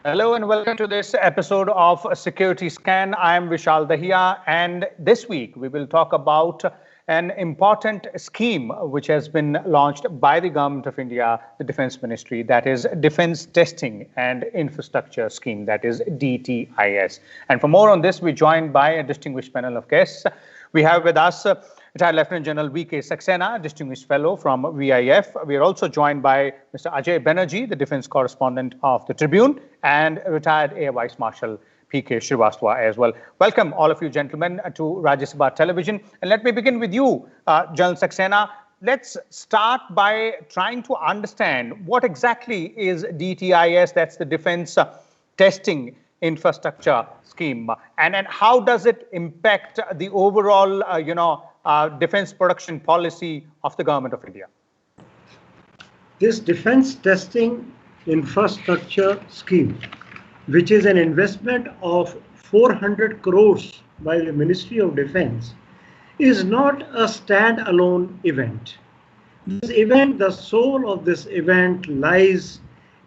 Hello and welcome to this episode of Security Scan. I am Vishal Dahiya, and this week we will talk about an important scheme which has been launched by the Government of India, the Defence Ministry, that is Defence Testing and Infrastructure Scheme, that is DTIS. And for more on this, we're joined by a distinguished panel of guests. We have with us Retired Lieutenant General V.K. Saxena, Distinguished Fellow from VIF. We are also joined by Mr. Ajay Banerjee, the Defence Correspondent of the Tribune, and retired Air Vice Marshal P.K. Srivastava as well. Welcome, all of you gentlemen, to Rajya Sabha Television. And let me begin with you, General Saxena. Let's start by trying to understand what exactly is DTIS, that's the Defence Testing Infrastructure Scheme, and how does it impact the overall, defense production policy of the Government of India? This defense testing infrastructure scheme, which is an investment of 400 crores by the Ministry of Defense, is not a stand-alone event. This event, the soul of this event lies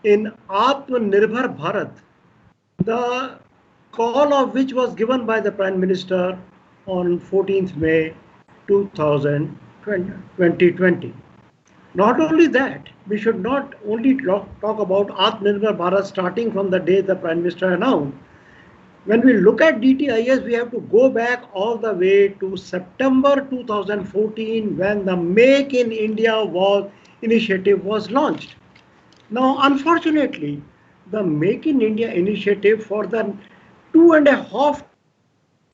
in Atmanirbhar Bharat, the call of which was given by the Prime Minister on 14th May 2020. Not only that, we should not only talk about Atmanirbhar Bharat starting from the day the Prime Minister announced. When we look at DTIS, we have to go back all the way to September 2014 when the Make in India initiative was launched. Now, unfortunately, the Make in India initiative for the 2.5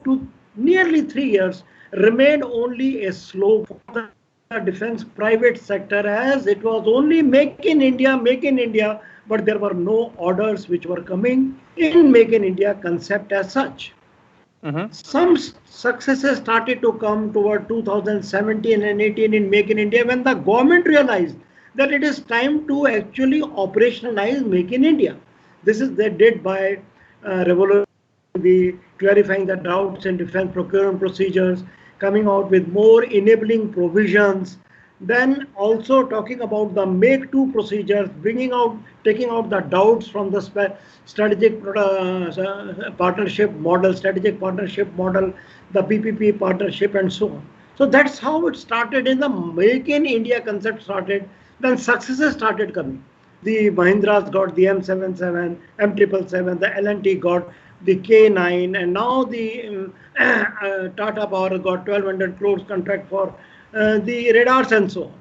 to nearly 3 years remained only a slogan for the defense private sector, as it was only Make in India, but there were no orders which were coming in Make in India concept as such. Some successes started to come toward 2017 and 18 in Make in India when the government realized that it is time to actually operationalize Make in India. This is they did by clarifying the doubts in defense procurement procedures, coming out with more enabling provisions, then also talking about the Make 2 procedures, taking out the doubts from the strategic partnership model, the PPP partnership, and so on. So that's how it started in the Make in India concept started. Then successes started coming. The Mahindras got the M77, M777, the L&T got the K9, and now the Tata Power got 1,200 crores contract for the radars and so on.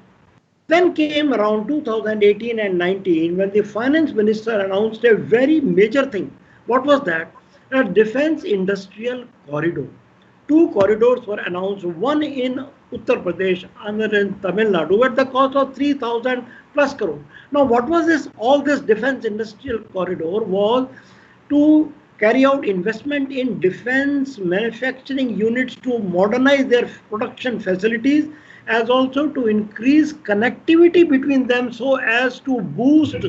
Then came around 2018 and 19 when the finance minister announced a very major thing. What was that? A defense industrial corridor. 2 corridors were announced, one in Uttar Pradesh, another in Tamil Nadu, at the cost of 3,000 plus crore. Now, what was this? All this defense industrial corridor was to carry out investment in defense manufacturing units to modernize their production facilities, as also to increase connectivity between them so as to boost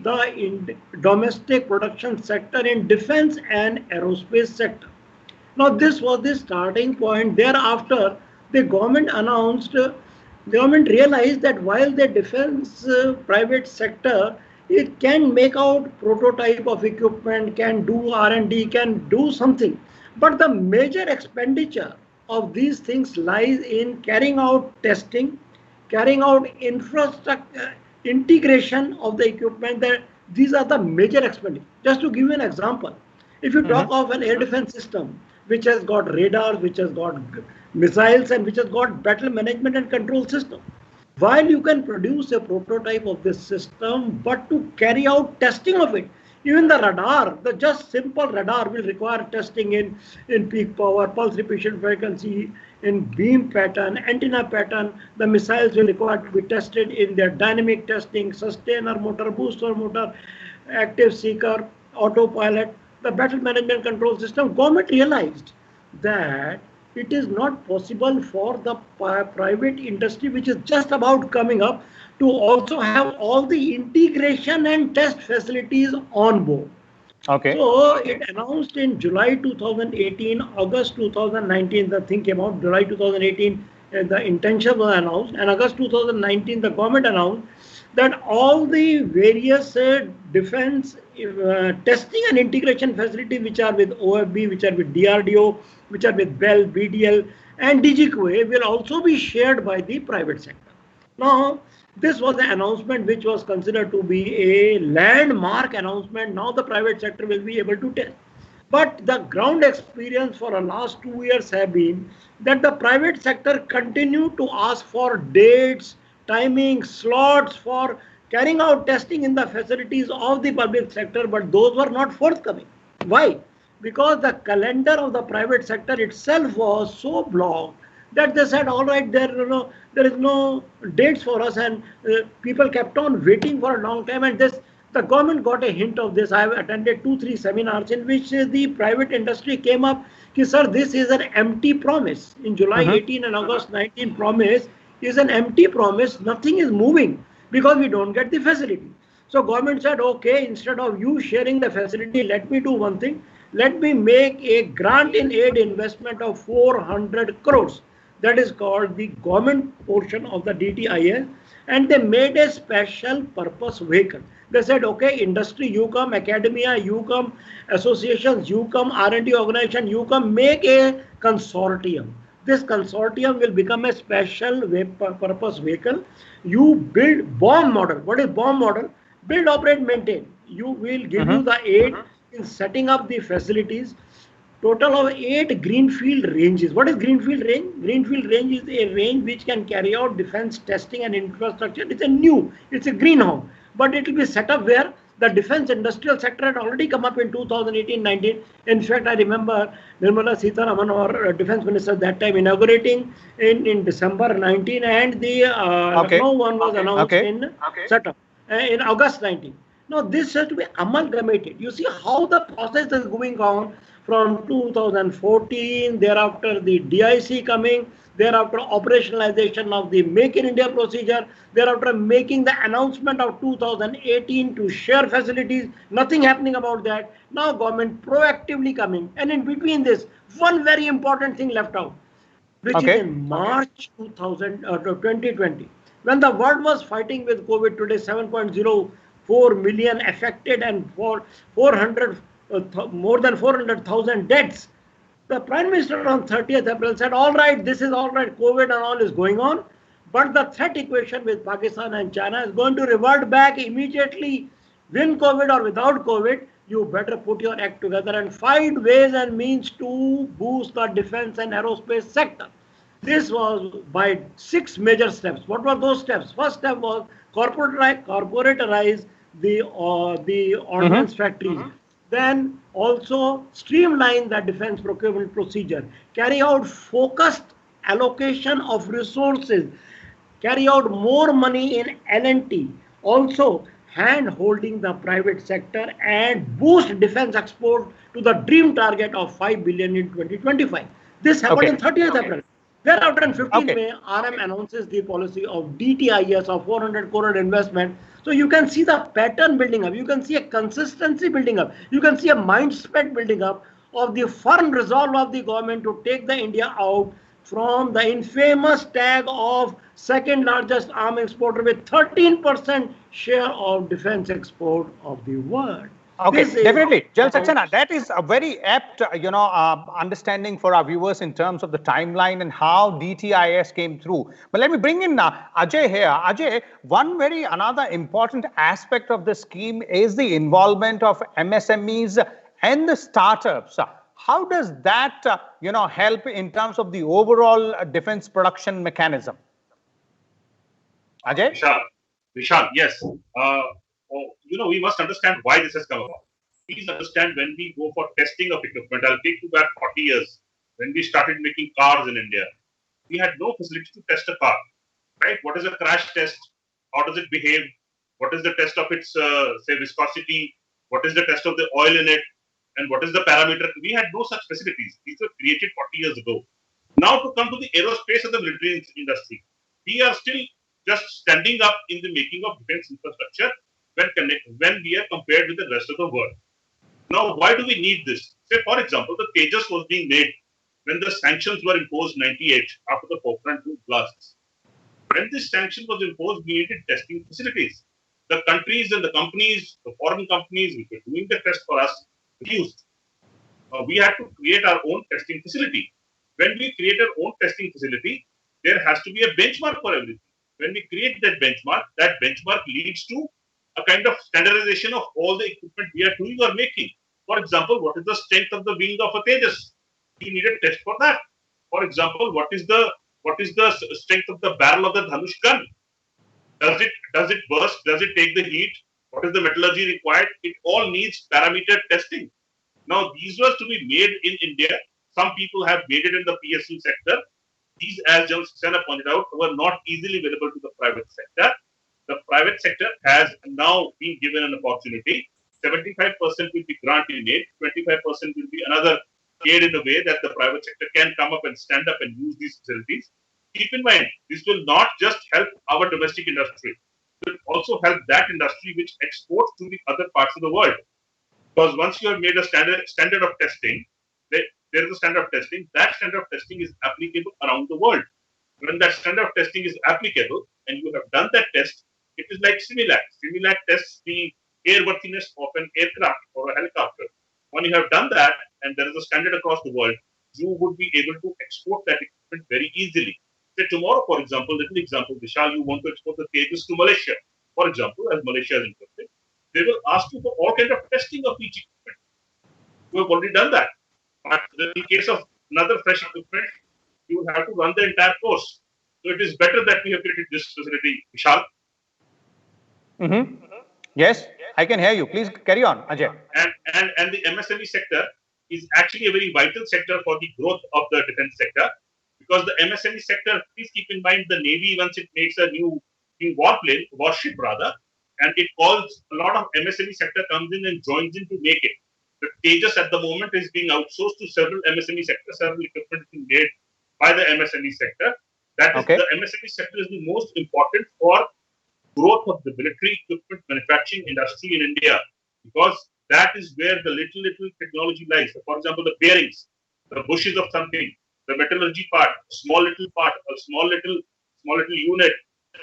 the domestic production sector in defense and aerospace sector. Now, this was the starting point. Thereafter, the government realized that while the defense private sector, it can make out prototype of equipment, can do R&D, can do something. But the major expenditure of these things lies in carrying out testing, carrying out infrastructure, integration of the equipment. These are the major expenditure. Just to give you an example, if you talk of an air defense system, which has got radars, which has got missiles, and which has got battle management and control system. While you can produce a prototype of this system, but to carry out testing of it, even the radar, the just simple radar will require testing in peak power, pulse repetition frequency, in beam pattern, antenna pattern. The missiles will require to be tested in their dynamic testing, sustainer motor, booster motor, active seeker, autopilot, the battle management control system. Government realized that it is not possible for the private industry, which is just about coming up, to also have all the integration and test facilities on board. Okay. So it announced in July 2018, August 2019, the thing came out. July 2018, the intention was announced, and August 2019, the government announced that all the various defense testing and integration facilities which are with OFB, which are with DRDO, which are with BEL, BDL, and DGQA will also be shared by the private sector. Now, this was an announcement which was considered to be a landmark announcement. Now the private sector will be able to test. But the ground experience for the last 2 years have been that the private sector continued to ask for dates, timing, slots for carrying out testing in the facilities of the public sector, but those were not forthcoming. Why? Because the calendar of the private sector itself was so blocked that they said, all right, there is no dates for us, and people kept on waiting for a long time. And the government got a hint of this. I have attended 2-3 seminars in which the private industry came up, sir, this is an empty promise. In July 18 and August 19 promise is an empty promise. Nothing is moving because we don't get the facility. So government said, okay, instead of you sharing the facility, let me do one thing. Let me make a grant in aid investment of 400 crores. That is called the government portion of the DTIS, and they made a special purpose vehicle. They said, okay, industry, you come, academia, you come, associations, you come, R&D organization, you come, make a consortium. This consortium will become a special purpose vehicle. You build BOM model. What is BOM model? Build, operate, maintain. You will give you the aid in setting up the facilities. Total of 8 greenfield ranges. What is greenfield range? Greenfield range is a range which can carry out defense testing and infrastructure. It's a greenhouse, but it will be set up where the defense industrial sector had already come up in 2018-19. In fact, I remember Nirmala Sitharaman, our defense minister at that time, inaugurating in December 19, and the Lucknow one was announced in setup in August 19. Now this has to be amalgamated. You see how the process is going on from 2014, thereafter the DIC coming, thereafter operationalization of the Make in India procedure, thereafter making the announcement of 2018 to share facilities, nothing happening about that. Now government proactively coming, and in between this, one very important thing left out, which is in March 2020, when the world was fighting with COVID. Today 7.04 million affected and more than 400,000 deaths. The Prime Minister on 30th April said, all right, this is all right, COVID and all is going on, but the threat equation with Pakistan and China is going to revert back immediately. Win COVID or without COVID, you better put your act together and find ways and means to boost the defense and aerospace sector. This was by 6 major steps. What were those steps? First step was corporatize the ordnance factories. Then also streamline the defense procurement procedure, carry out focused allocation of resources, carry out more money in L&T, also hand holding the private sector, and boost defense export to the dream target of 5 billion in 2025. This happened in 30th April. Thereafter, on 15th May, RM announces the policy of DTIS of 400 crore investment. So you can see the pattern building up. You can see a consistency building up. You can see a mindset building up of the firm resolve of the government to take the India out from the infamous tag of second largest arms exporter with 13% share of defense export of the world. Okay, definitely. General Saxena, that is a very apt, understanding for our viewers in terms of the timeline and how DTIS came through. But let me bring in Ajay here. Ajay, another important aspect of the scheme is the involvement of MSMEs and the startups. How does that, help in terms of the overall defense production mechanism? Ajay? Vishal, yes. We must understand why this has come about. Please understand, when we go for testing of equipment, I'll take you back 40 years. When we started making cars in India, we had no facility to test a car, right? What is a crash test? How does it behave? What is the test of its, viscosity? What is the test of the oil in it? And what is the parameter? We had no such facilities. These were created 40 years ago. Now to come to the aerospace and the military industry, we are still just standing up in the making of defense infrastructure when we are compared with the rest of the world. Now, why do we need this? Say, for example, the Tejas was being made when the sanctions were imposed in 98 after the Pokhran 2 blasts. When this sanction was imposed, we needed testing facilities. the countries and the companies, the foreign companies which were doing the test for us, reduced. We had to create our own testing facility. When we create our own testing facility, there has to be a benchmark for everything. When we create that benchmark leads to a kind of standardization of all the equipment we are doing or making. For example, what is the strength of the wing of a Tejas? You need a test for that. For example, what is the strength of the barrel of the Dhanush gun? Does it burst? Does it take the heat? What is the metallurgy required? It all needs parameter testing. Now, these were to be made in India. Some people have made it in the PSU sector. These, as General Saxena pointed out, were not easily available to the private sector. The private sector has now been given an opportunity. 75% will be grant in aid, 25% will be another aid in a way that the private sector can come up and stand up and use these facilities. Keep in mind, this will not just help our domestic industry. It will also help that industry which exports to the other parts of the world. Because once you have made a standard of testing, there is a standard of testing. That standard of testing is applicable around the world. When that standard of testing is applicable and you have done that test, it is like Similac. Similac tests the airworthiness of an aircraft or a helicopter. When you have done that and there is a standard across the world, you would be able to export that equipment very easily. Say tomorrow, for example, little example, Vishal, you want to export the Tejas to Malaysia, for example, as Malaysia is interested. They will ask you for all kind of testing of each equipment. You have already done that. But in case of another fresh equipment, you will have to run the entire course. So it is better that we have created this facility, Vishal. Yes, I can hear you. Please carry on, Ajay. And the MSME sector is actually a very vital sector for the growth of the defense sector. Because the MSME sector, please keep in mind, the Navy, once it makes a new warship rather, and it calls a lot of MSME sector comes in and joins in to make it. The Tejas at the moment is being outsourced to several MSME sectors, several equipment being made by the MSME sector. That is, the MSME sector is the most important for growth of the military equipment manufacturing industry in India, because that is where the little technology lies. So for example, the bearings, the bushes of something, the metallurgy part, small little part, a small little unit,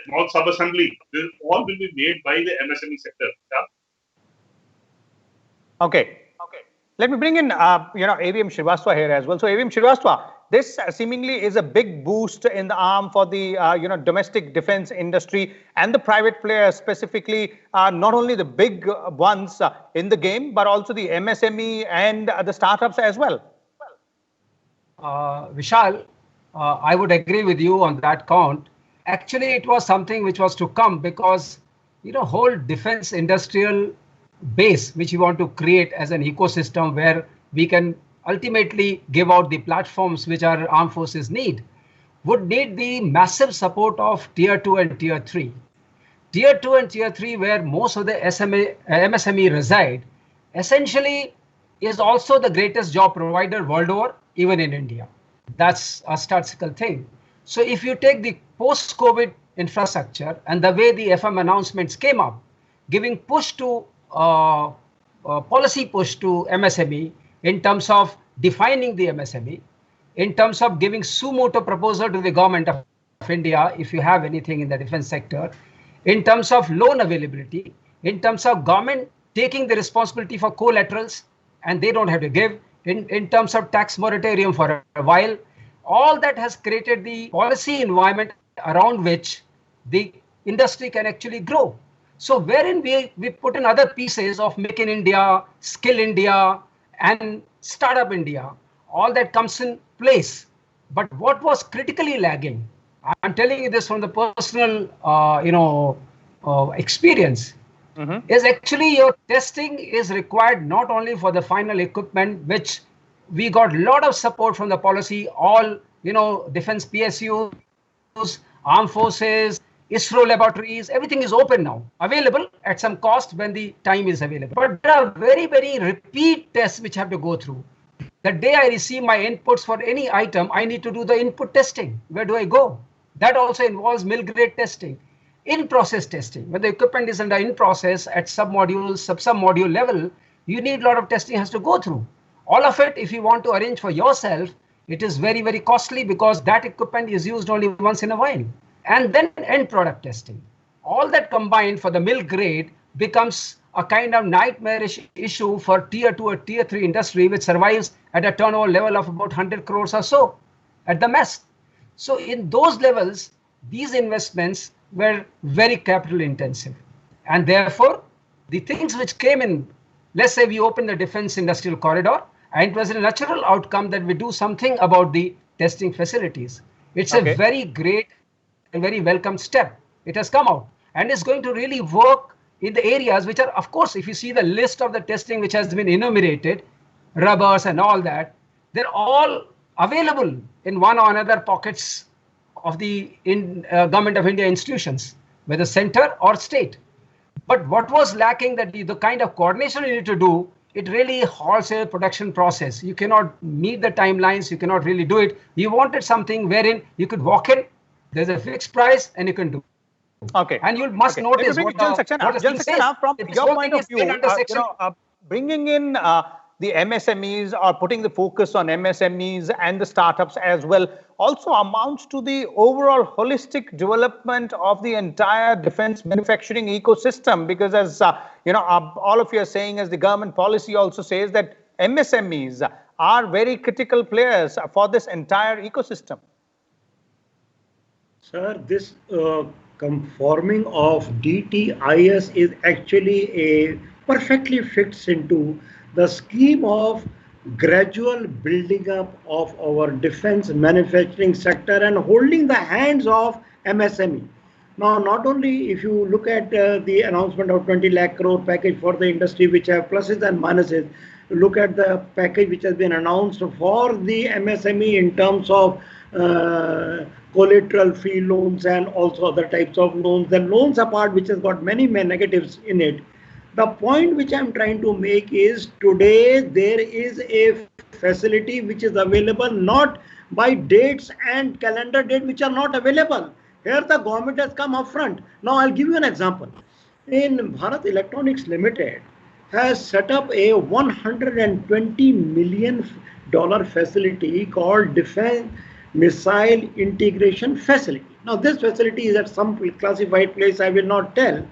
small sub-assembly, this all will be made by the MSME sector. Yeah? Okay. Let me bring in, AVM Srivastava here as well. So, AVM Srivastava, this seemingly is a big boost in the arm for the, domestic defense industry and the private players, specifically, not only the big ones in the game, but also the MSME and the startups as well. Vishal, I would agree with you on that count. Actually, it was something which was to come because, whole defense industrial base, which we want to create as an ecosystem where we can ultimately give out the platforms which our armed forces need, would need the massive support of Tier 2 and Tier 3. Tier 2 and Tier 3, where most of the MSME reside, essentially is also the greatest job provider world over, even in India. That's a statistical thing. So if you take the post-COVID infrastructure and the way the FM announcements came up, giving push to policy push to MSME in terms of defining the MSME, in terms of giving suo motu proposal to the government of India, if you have anything in the defense sector, in terms of loan availability, in terms of government taking the responsibility for collaterals and they don't have to give, in terms of tax moratorium for a while, all that has created the policy environment around which the industry can actually grow. So wherein we put in other pieces of Make in India, Skill India, and Startup India, all that comes in place. But what was critically lagging, I'm telling you this from the personal, experience, is actually your testing is required not only for the final equipment, which we got a lot of support from the policy, all, defense PSUs, armed forces, ISRO laboratories, everything is open now, available at some cost when the time is available. But there are very, very repeat tests which have to go through. The day I receive my inputs for any item, I need to do the input testing. Where do I go? That also involves mill-grade testing, in-process testing. When the equipment is under in-process at sub-module level, you need a lot of testing has to go through. All of it, if you want to arrange for yourself, it is very, very costly because that equipment is used only once in a while. And then end product testing. all that combined for the mill grade becomes a kind of nightmarish issue for tier 2 or tier 3 industry, which survives at a turnover level of about 100 crores or so at the max. So in those levels, these investments were very capital intensive. And therefore, the things which came in, let's say we open the defense industrial corridor, and it was a natural outcome that we do something about the testing facilities. It's a very great and very welcome step. It has come out and is going to really work in the areas which are, of course, if you see the list of the testing which has been enumerated, rubbers and all that, they're all available in one or another pockets of the Government of India institutions, whether center or state. But what was lacking, that the kind of coordination you need to do, it really halts a production process. You cannot meet the timelines, you cannot really do it. You wanted something wherein you could walk in, there's a fixed price, and you can do. Okay. And you must notice what the thing says. From your point of view, bringing in the MSMEs or putting the focus on MSMEs and the startups as well also amounts to the overall holistic development of the entire defense manufacturing ecosystem, because as all of you are saying, as the government policy also says, that MSMEs are very critical players for this entire ecosystem. Sir, this conforming of DTIS is actually a perfectly fits into the scheme of gradual building up of our defense manufacturing sector and holding the hands of MSME. Now, not only if you look at the announcement of 20 lakh crore package for the industry, which have pluses and minuses, look at the package which has been announced for the MSME in terms of collateral free loans and also other types of loans. The loans apart, which has got many negatives in it. The point which I'm trying to make is today there is a facility which is available not by dates and calendar date which are not available. Here the government has come up front. Now I'll give you an example. In Bharat Electronics Limited has set up a $120 million facility called Defense Missile Integration Facility. Now this facility is at some classified place, I will not tell,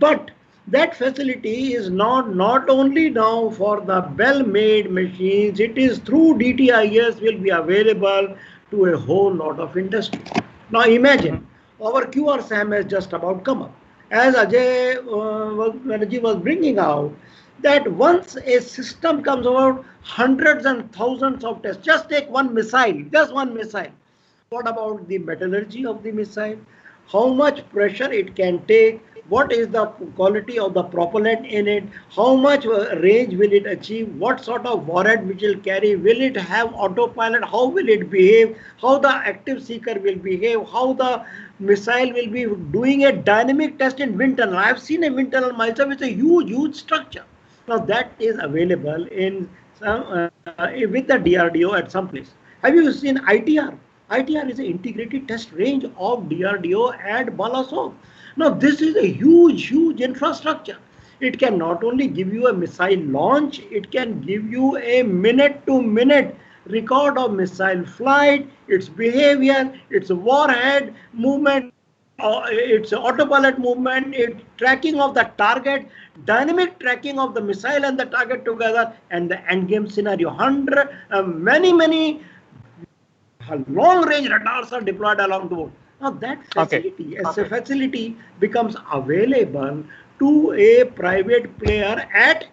but that facility is not only now for the well-made machines, it is through DTIS will be available to a whole lot of industry. Now imagine, our QRSAM has just about come up. As Ajay was bringing out, that once a system comes about, hundreds and thousands of tests, just take one missile, just one missile. What about the metallurgy of the missile? How much pressure it can take? What is the quality of the propellant in it? How much range will it achieve? What sort of warhead which will carry? Will it have autopilot? How will it behave? How the active seeker will behave? How the missile will be doing a dynamic test in wind tunnel? I have seen a wind tunnel myself. It's a huge structure. Now that is available in some, with the DRDO at some place. Have you seen ITR? ITR is an integrated test range of DRDO at Balasore. Now this is a huge infrastructure. It can not only give you a missile launch, it can give you a minute-to-minute record of missile flight, its behavior, its warhead movement, its autopilot movement, its tracking of the target, dynamic tracking of the missile and the target together, and the endgame scenario. Many long-range radars are deployed along the board. Now that facility, as a facility, becomes available to a private player at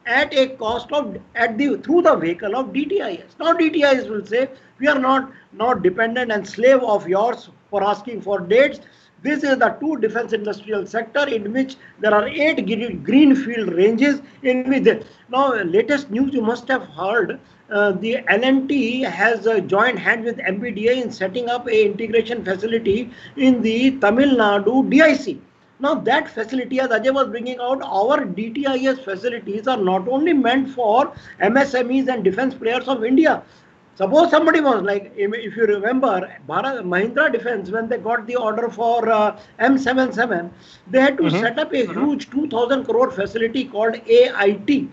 a cost of through the vehicle of DTIS. Now DTIS will say, we are not dependent and slave of yours for asking for dates. This is the two defense industrial sector in which there are 8 greenfield ranges in which now latest news you must have heard. The L&T has joined hands with MBDA in setting up a integration facility in the Tamil Nadu DIC. Now that facility, as Ajay was bringing out, our DTIS facilities are not only meant for MSMEs and defense players of India. Suppose somebody was like, if you remember, Mahindra Defense, when they got the order for M77, they had to set up a huge 2,000 crore facility called AIT,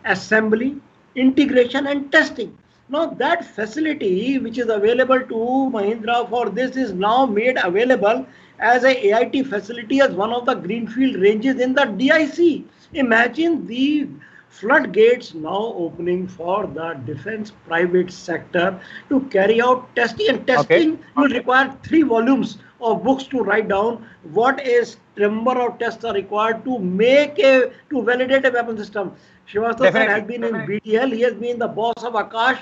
Assembly, Integration and Testing. Now that facility which is available to Mahindra for this is now made available as a AIT facility as one of the greenfield ranges in the DIC. Imagine the floodgates now opening for the defense private sector to carry out testing, and testing will require 3 volumes of books to write down what is number of tests are required to validate a weapon system. Srivastava sir has been in BDL, he has been the boss of Akash.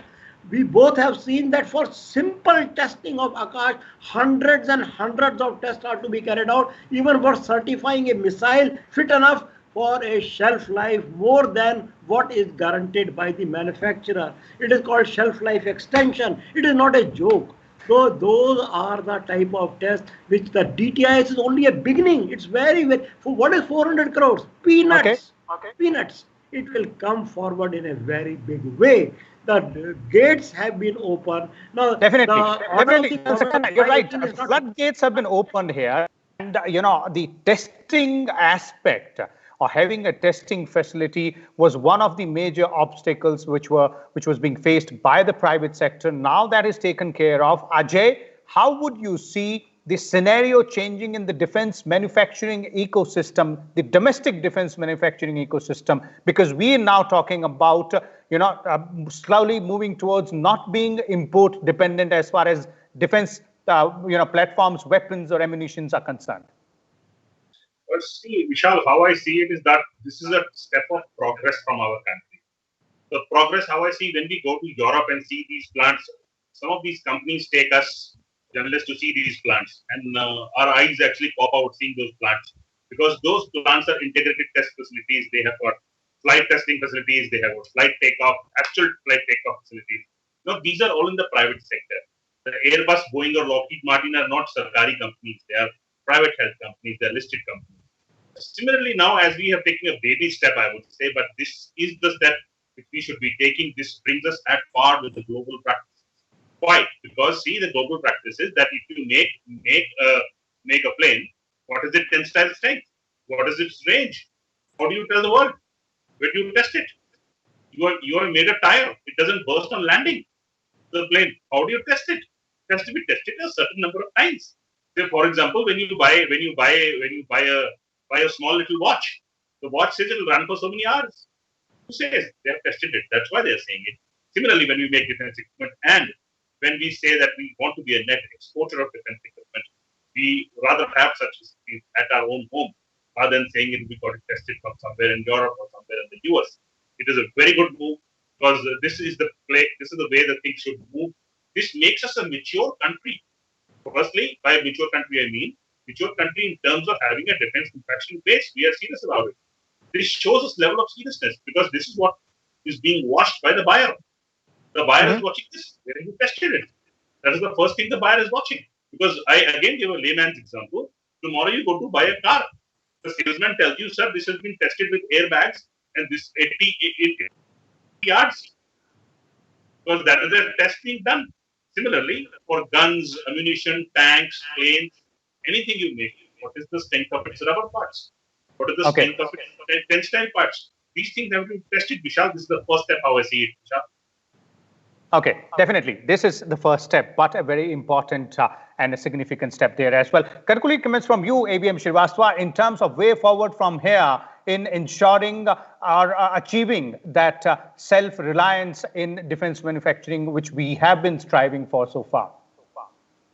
We both have seen that for simple testing of Akash, hundreds and hundreds of tests are to be carried out, even for certifying a missile fit enough for a shelf life more than what is guaranteed by the manufacturer. It is called shelf life extension. It is not a joke. So those are the type of tests which the DTIS is only a beginning. It's very, for what is 400 crores? Peanuts. Peanuts. It will come forward in a very big way. The gates have been opened. Now, definitely. You're right. Floodgates have been opened here. And, the testing aspect or having a testing facility was one of the major obstacles which was being faced by the private sector. Now that is taken care of. Ajay, how would you see the scenario changing in the defense manufacturing ecosystem, the domestic defense manufacturing ecosystem? Because we are now talking about, slowly moving towards not being import dependent as far as defense, platforms, weapons or ammunitions are concerned. Well, see, Vishal, how I see it is that this is a step of progress from our country. The progress, how I see when we go to Europe and see these plants, some of these companies take us journalists to see these plants, and our eyes actually pop out seeing those plants, because those plants are integrated test facilities. They have got flight testing facilities, they have got flight takeoff, actual flight takeoff facilities. Now, these are all in the private sector. The Airbus, Boeing or Lockheed Martin are not Sarkari companies. They are private health companies, they are listed companies. Similarly, now as we have taken a baby step, I would say, but this is the step which we should be taking. This brings us at par with the global practice. Why? Because see, the global practice is that if you make a plane, what is its tensile strength? What is its range? How do you tell the world? Where do you test it? You have made a tire. It doesn't burst on landing. The plane. How do you test it? It has to be tested a certain number of times. So, for example, when you buy a small little watch, the watch says it will run for so many hours. Who says? They have tested it. That's why they are saying it. Similarly, when we make defense equipment and when we say that we want to be a net exporter of defense equipment, we rather have such facilities at our own home rather than saying it we got it tested from somewhere in Europe or somewhere in the US. It is a very good move because this is the way the things should move. This makes us a mature country. Firstly, by a mature country, I mean mature country in terms of having a defense manufacturing base. We are serious about it. This shows us level of seriousness because this is what is being watched by the buyer. The buyer is watching this. Where you tested it? That is the first thing the buyer is watching. Because I again give a layman's example. Tomorrow you go to buy a car. The salesman tells you, sir, this has been tested with airbags and this 80 yards. Because that is a test being done. Similarly, for guns, ammunition, tanks, planes, anything you make, what is the strength of its rubber parts? What is the strength of its tensile parts? These things have to be tested, Vishal. This is the first step how I see it, Vishal. Okay, definitely. This is the first step, but a very important and a significant step there as well. Concluding comments from you, ABM Srivastava, in terms of way forward from here in ensuring or achieving that self-reliance in defense manufacturing, which we have been striving for so far.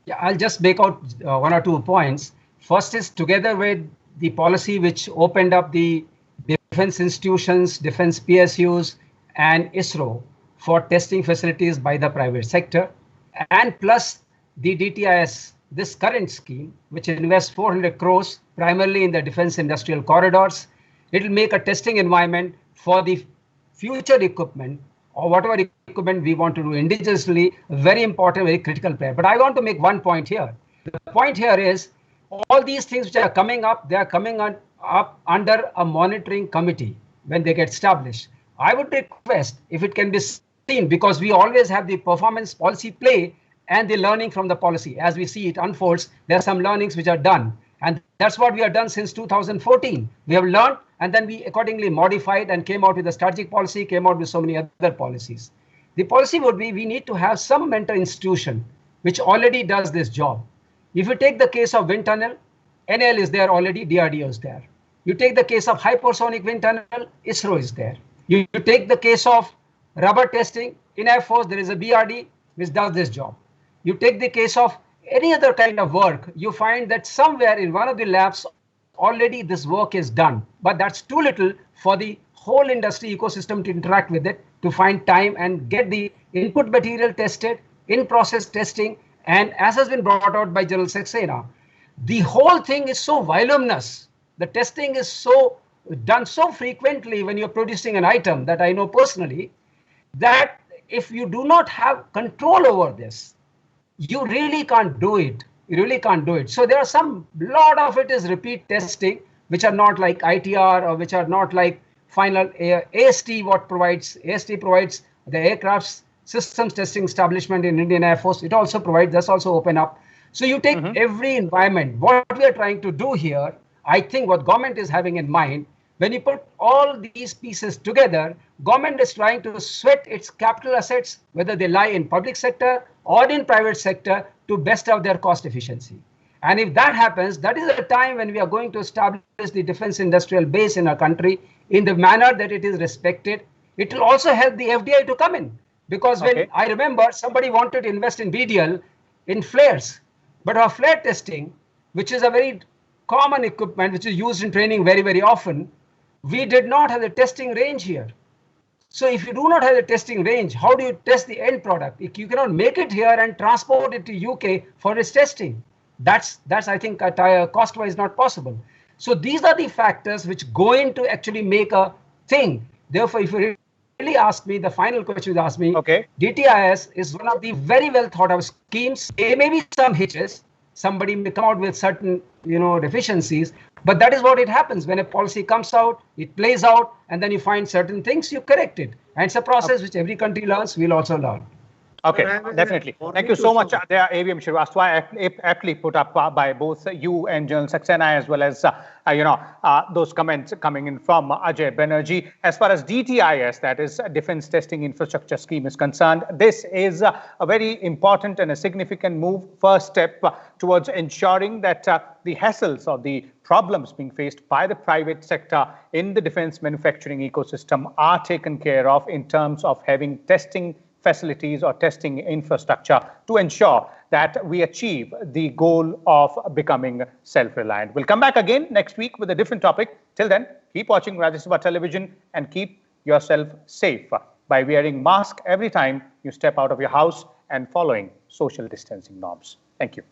Yeah, I'll just make out 1 or 2 points. First is together with the policy which opened up the defense institutions, defense PSUs, and ISRO for testing facilities by the private sector, and plus the DTIS, this current scheme, which invests 400 crores primarily in the defense industrial corridors. It will make a testing environment for the future equipment or whatever equipment we want to do indigenously, very important, very critical player. But I want to make one point here. The point here is all these things which are coming up, they are coming up under a monitoring committee when they get established. I would request if it can be seen, because we always have the performance policy play and the learning from the policy. As we see it unfolds, there are some learnings which are done. And that's what we have done since 2014. We have learned and then we accordingly modified and came out with a strategic policy, came out with so many other policies. the policy would be we need to have some mentor institution which already does this job. If you take the case of wind tunnel, NL is there already, DRDO is there. You take the case of hypersonic wind tunnel, ISRO is there. You take the case of rubber testing, in Air Force, there is a BRD which does this job. You take the case of any other kind of work, you find that somewhere in one of the labs, already this work is done. But that's too little for the whole industry ecosystem to interact with it, to find time and get the input material tested, in-process testing. And as has been brought out by General Saxena, the whole thing is so voluminous. The testing is so done so frequently when you're producing an item, that I know personally, that if you do not have control over this, you really can't do it. You really can't do it. So there are lot of it is repeat testing, which are not like ITR or which are not like final AST. AST provides the aircraft systems testing establishment in Indian Air Force. It also provides, that's also open up. So you take every environment. What we are trying to do here, I think what government is having in mind, when you put all these pieces together, government is trying to sweat its capital assets, whether they lie in public sector or in private sector, to best of their cost efficiency. And if that happens, that is a time when we are going to establish the defense industrial base in our country in the manner that it is respected. It will also help the FDI to come in. Because when I remember somebody wanted to invest in BDL in flares, but our flare testing, which is a very common equipment, which is used in training very, very often, we did not have the testing range here. So if you do not have the testing range, how do you test the end product? You cannot make it here and transport it to UK for its testing. That's I think, cost-wise not possible. So these are the factors which go into actually make a thing. Therefore, if you really ask me, the final question you asked me, DTIS is one of the very well thought of schemes. There may be some hitches. Somebody may come out with certain, deficiencies, but that is what it happens. When a policy comes out, it plays out, and then you find certain things, you correct it. And it's a process which every country learns, we'll also learn. Okay, definitely. Thank you so much, AVM Srivastava, aptly put up by both you and General Saxena, as well as those comments coming in from Ajay Banerjee. As far as DTIS, that is Defense Testing Infrastructure Scheme, is concerned, this is a very important and a significant move, first step towards ensuring that the hassles or the problems being faced by the private sector in the defense manufacturing ecosystem are taken care of in terms of having testing facilities or testing infrastructure to ensure that we achieve the goal of becoming self-reliant. We'll come back again next week with a different topic. Till then, keep watching Rajya Sabha Television and keep yourself safe by wearing mask every time you step out of your house and following social distancing norms. Thank you.